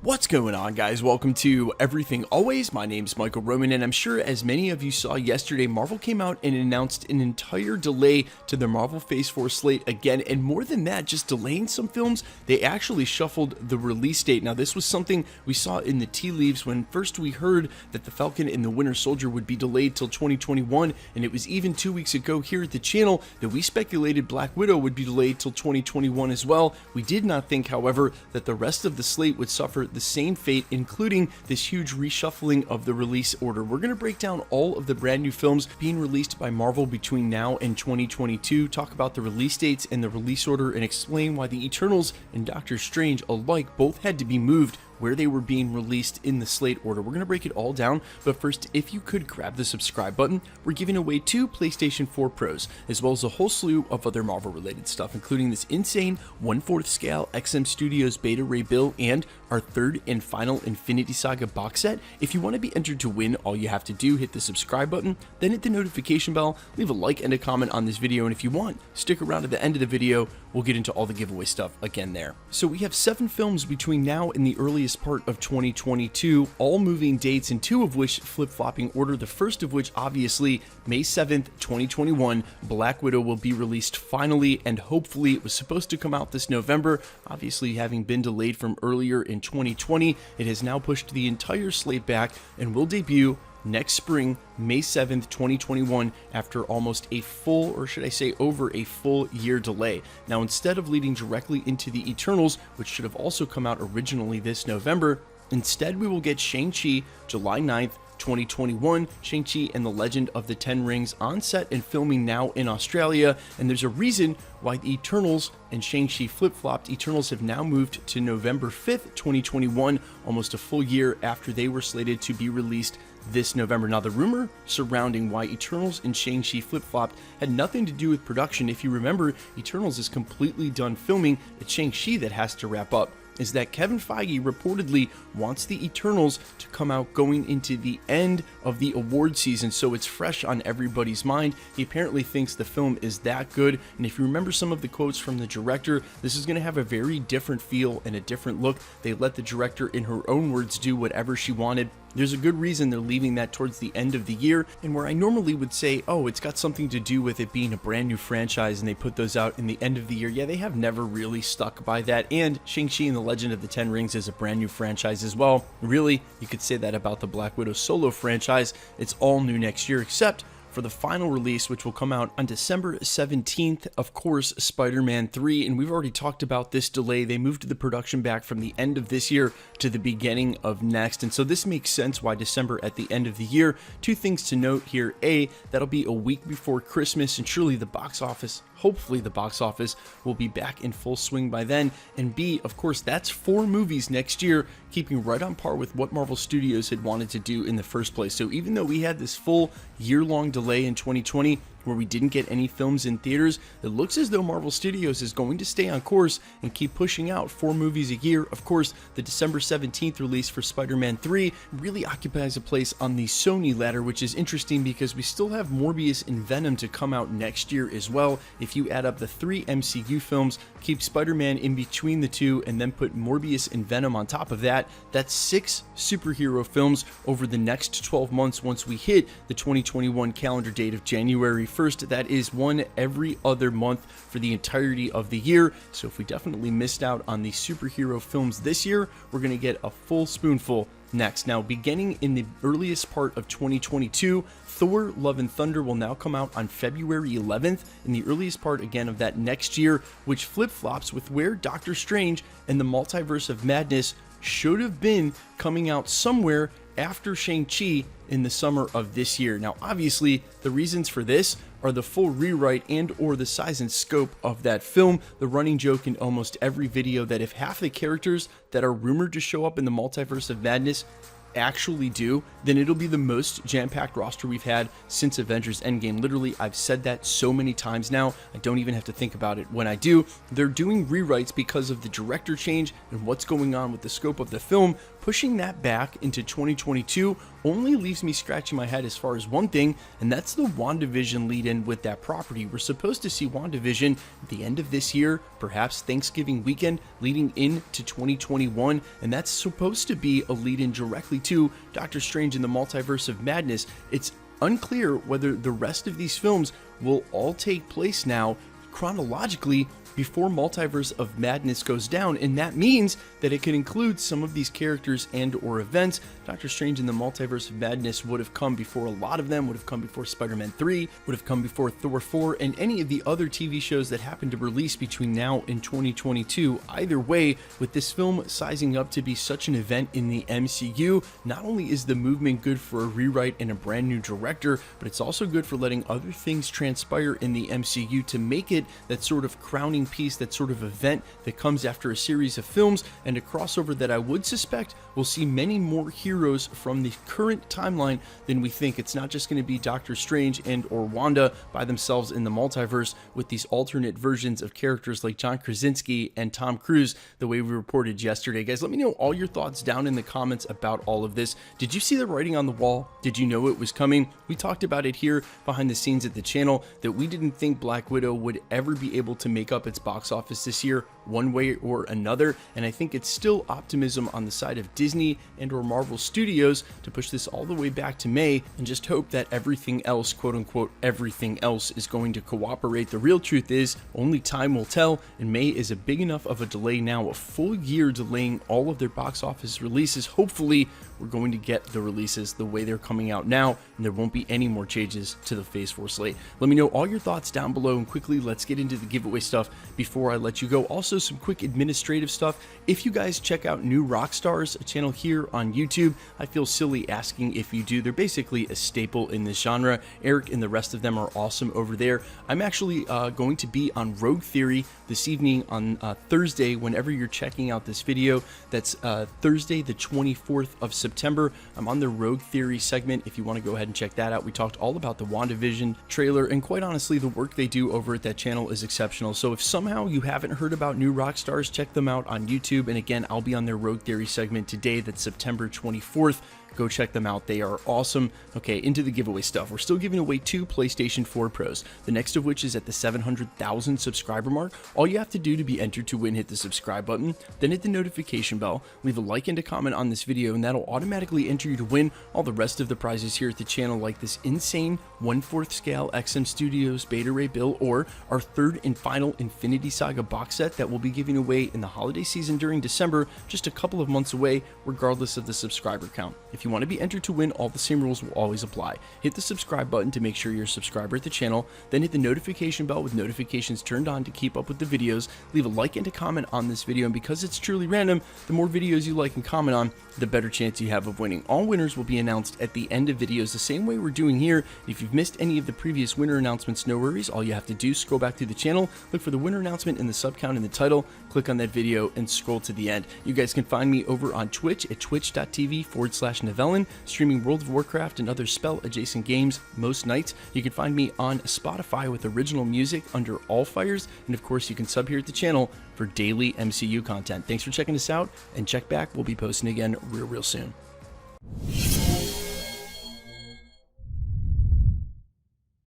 What's going on, guys? Welcome to Everything Always. My name's Michael Roman, and I'm sure as many of you saw yesterday, Marvel came out and announced an entire delay to their Marvel Phase 4 slate again, and more than that, just delaying some films, they actually shuffled the release date. Now, this was something we saw in the tea leaves when first we heard that The Falcon and the Winter Soldier would be delayed till 2021, and it was even 2 weeks ago here at the channel that we speculated Black Widow would be delayed till 2021 as well. We did not think, however, that the rest of the slate would suffer the same fate, including this huge reshuffling of the release order. We're going to break down all of the brand new films being released by Marvel between now and 2022, talk about the release dates and the release order, and explain why the Eternals and Doctor Strange alike both had to be moved where they were being released in the slate order. We're going to break it all down, but first, if you could grab the subscribe button, we're giving away 2 PlayStation 4 Pros, as well as a whole slew of other Marvel-related stuff, including this insane 1/4 scale XM Studios Beta Ray Bill and our third and final Infinity Saga box set. If you want to be entered to win, all you have to do, hit the subscribe button, then hit the notification bell, leave a like and a comment on this video, and if you want, stick around at the end of the video. We'll get into all the giveaway stuff again there. So we have 7 films between now and the earliest part of 2022, all moving dates, and 2 of which flip-flopping order. The first of which, obviously, May 7th, 2021, Black Widow will be released finally, and hopefully it was supposed to come out this November. Obviously, having been delayed from earlier in 2020, it has now pushed the entire slate back and will debut next spring, May 7th, 2021, after almost a full, or should I say over a full year delay. Now, instead of leading directly into the Eternals, which should have also come out originally this November, instead we will get Shang-Chi July 9th, 2021, Shang-Chi and the Legend of the Ten Rings on set and filming now in Australia, and there's a reason why the Eternals and Shang-Chi flip-flopped. Eternals have now moved to November 5th, 2021, almost a full year after they were slated to be released this November. Now, the rumor surrounding why Eternals and Shang-Chi flip-flopped had nothing to do with production. If you remember, Eternals is completely done filming. It's Shang-Chi that has to wrap up. Is that Kevin Feige reportedly wants the Eternals to come out going into the end of the award season, so it's fresh on everybody's mind. He apparently thinks the film is that good, and if you remember some of the quotes from the director, this is going to have a very different feel and a different look. They let the director, in her own words, do whatever she wanted. There's a good reason they're leaving that towards the end of the year, and where I normally would say, oh, it's got something to do with it being a brand new franchise and they put those out in the end of the year. Yeah, they have never really stuck by that, and Shang-Chi and the Legend of the Ten Rings is a brand new franchise as well. Really, you could say that about the Black Widow solo franchise. It's all new next year, except for the final release, which will come out on December 17th, of course, Spider-Man 3, and we've already talked about this delay. They moved the production back from the end of this year to the beginning of next, and so this makes sense why December at the end of the year. 2 things to note here. A, that'll be a week before Christmas, and surely the box office, hopefully the box office, will be back in full swing by then. And B, of course, that's 4 movies next year, keeping right on par with what Marvel Studios had wanted to do in the first place. So even though we had this full year-long delay in 2020, where we didn't get any films in theaters, it looks as though Marvel Studios is going to stay on course and keep pushing out 4 movies a year. Of course, the December 17th release for Spider-Man 3 really occupies a place on the Sony ladder, which is interesting because we still have Morbius and Venom to come out next year as well. If you add up the 3 MCU films, keep Spider-Man in between the 2, and then put Morbius and Venom on top of that, that's 6 superhero films over the next 12 months once we hit the 2021 calendar date of January 1st. That is 1 every other month for the entirety of the year. So if we definitely missed out on the superhero films this year, we're going to get a full spoonful next. Now, beginning in the earliest part of 2022, Thor: Love and Thunder will now come out on February 11th, in the earliest part again of that next year, which flip-flops with where Doctor Strange and the Multiverse of Madness should have been coming out somewhere after Shang-Chi in the summer of this year. Now, obviously, the reasons for this are the full rewrite and or the size and scope of that film. The running joke in almost every video that if half the characters that are rumored to show up in the Multiverse of Madness actually do, then it'll be the most jam-packed roster we've had since Avengers Endgame. Literally, I've said that so many times now, I don't even have to think about it when I do. They're doing rewrites because of the director change and what's going on with the scope of the film, pushing that back into 2022, only leaves me scratching my head as far as one thing, and that's the WandaVision lead-in with that property. We're supposed to see WandaVision at the end of this year, perhaps Thanksgiving weekend, leading into 2021, and that's supposed to be a lead-in directly to Doctor Strange in the Multiverse of Madness. It's unclear whether the rest of these films will all take place now chronologically before Multiverse of Madness goes down, and that means that it could include some of these characters and or events. Doctor Strange in the Multiverse of Madness would have come before a lot of them, would have come before Spider-Man 3, would have come before Thor 4, and any of the other TV shows that happen to release between now and 2022. Either way, with this film sizing up to be such an event in the MCU, not only is the movement good for a rewrite and a brand new director, but it's also good for letting other things transpire in the MCU to make it that sort of crowning piece, that sort of event that comes after a series of films, and a crossover that I would suspect will see many more heroes from the current timeline than we think. It's not just going to be Doctor Strange and or Wanda by themselves in the multiverse with these alternate versions of characters like John Krasinski and Tom Cruise, the way we reported yesterday. Guys, let me know all your thoughts down in the comments about all of this. Did you see the writing on the wall? Did you know it was coming? We talked about it here behind the scenes at the channel, that we didn't think Black Widow would ever be able to make up its box office this year one way or another, and I think it's still optimism on the side of Disney and or Marvel Studios to push this all the way back to May, and just hope that everything else, quote unquote everything else, is going to cooperate. The real truth is only time will tell, and May is a big enough of a delay now, a full year delaying all of their box office releases. Hopefully we're going to get the releases the way they're coming out now, and there won't be any more changes to the Phase 4 slate. Let me know all your thoughts down below, and quickly let's get into the giveaway stuff before I let you go. Also, some quick administrative stuff. If you guys check out New Rockstars, a channel here on YouTube, I feel silly asking if you do. They're basically a staple in this genre. Eric and the rest of them are awesome over there. I'm actually going to be on Rogue Theory this evening on Thursday, whenever you're checking out this video. That's Thursday the 24th of September. I'm on the Rogue Theory segment if you want to go ahead and check that out. We talked all about the WandaVision trailer, and quite honestly, the work they do over at that channel is exceptional. So if somehow you haven't heard about New Rockstars, check them out on YouTube. And again, I'll be on their Rogue Theory segment today. That's September 24th. Go check them out. They are awesome. Okay, into the giveaway stuff. We're still giving away 2 PlayStation 4 Pros, the next of which is at the 700,000 subscriber mark. All you have to do to be entered to win, hit the subscribe button, then hit the notification bell, leave a like and a comment on this video, and that'll automatically enter you to win all the rest of the prizes here at the channel, like this insane 1/4 scale XM Studios Beta Ray Bill, or our 3rd and final Infinity Saga box set that we'll be giving away in the holiday season during December, just a couple of months away, regardless of the subscriber count. If you want to be entered to win, all the same rules will always apply. Hit the subscribe button to make sure you're a subscriber at the channel, then hit the notification bell with notifications turned on to keep up with the videos. Leave a like and a comment on this video, and because it's truly random, the more videos you like and comment on, the better chance you have of winning. All winners will be announced at the end of videos, the same way we're doing here. If you've missed any of the previous winner announcements, no worries. All you have to do is scroll back through the channel, look for the winner announcement in the sub count in the title, click on that video, and scroll to the end. You guys can find me over on Twitch at twitch.tv/Novellin, streaming World of Warcraft and other spell-adjacent games most nights. You can find me on Spotify with original music under All Fires, and of course you can sub here at the channel for daily MCU content. Thanks for checking us out, and check back. We'll be posting again real soon.